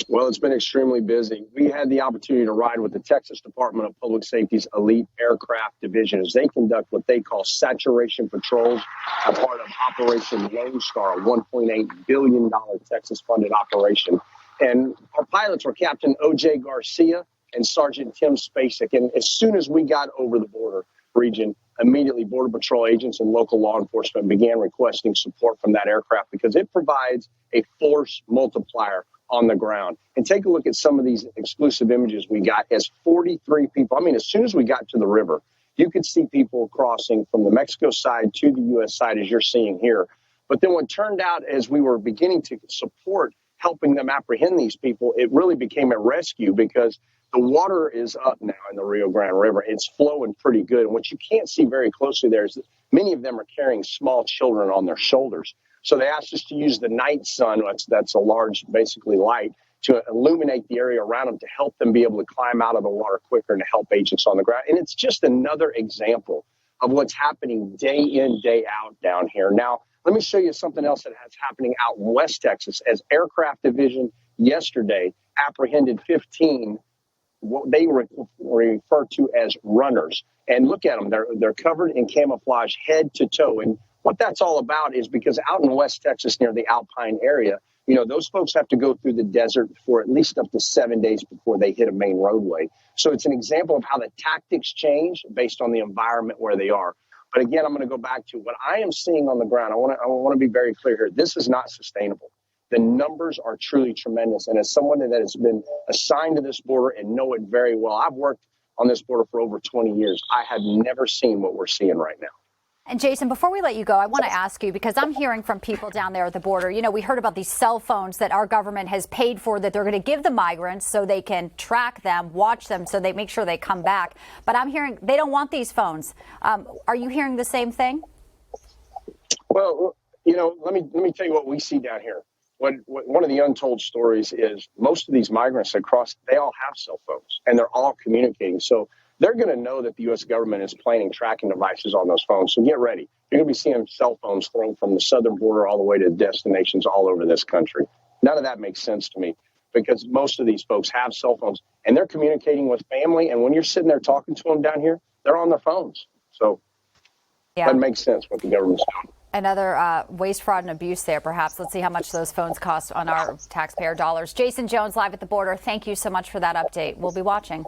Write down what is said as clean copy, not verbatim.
Well, it's been extremely busy. We had the opportunity to ride with the Texas Department of Public Safety's elite aircraft division as they conduct what they call saturation patrols, a part of Operation Lone Star, a $1.8 billion Texas-funded operation. And our pilots were Captain O.J. Garcia and Sergeant Tim Spacek. And as soon as we got over the border region, immediately Border Patrol agents and local law enforcement began requesting support from that aircraft because it provides a force multiplier on the ground. And take a look at some of these exclusive images we got as 43 people. I mean, as soon as we got to the river, you could see people crossing from the Mexico side to the U.S. side, as you're seeing here. But then what turned out as we were beginning to support helping them apprehend these people, it really became a rescue because the water is up now in the Rio Grande River. It's flowing pretty good. And what you can't see very closely there is that many of them are carrying small children on their shoulders. So they asked us to use the night sun, that's a large, basically light, to illuminate the area around them to help them be able to climb out of the water quicker and to help agents on the ground. And it's just another example of what's happening day in, day out down here. Now, let me show you something else that's happening out in West Texas. As Aircraft Division yesterday apprehended 15 what they refer to as runners. And look at them. They're covered in camouflage head to toe. And what that's all about is because out in West Texas near the Alpine area, you know, those folks have to go through the desert for at least up to 7 days before they hit a main roadway. So it's an example of how the tactics change based on the environment where they are. But again, I'm going to go back to what I am seeing on the ground. I want to be very clear here. This is not sustainable. The numbers are truly tremendous. And as someone that has been assigned to this border and know it very well, I've worked on this border for over 20 years. I have never seen what we're seeing right now. And Jason, before we let you go, I want to ask you, because I'm hearing from people down there at the border, you know, we heard about these cell phones that our government has paid for that they're going to give the migrants so they can track them, watch them, so they make sure they come back. But I'm hearing they don't want these phones. Are you hearing the same thing? Well, you know, let me tell you what we see down here. One of the untold stories is most of these migrants that cross, they all have cell phones and they're all communicating. So they're going to know that the U.S. government is planting tracking devices on those phones. So get ready. You're going to be seeing cell phones thrown from the southern border all the way to destinations all over this country. None of that makes sense to me because most of these folks have cell phones and they're communicating with family. And when you're sitting there talking to them down here, they're on their phones. So yeah, that makes sense what the government's doing. Another waste, fraud, and abuse there, perhaps. Let's see how much those phones cost on our taxpayer dollars. Jason Jones, live at the border. Thank you so much for that update. We'll be watching.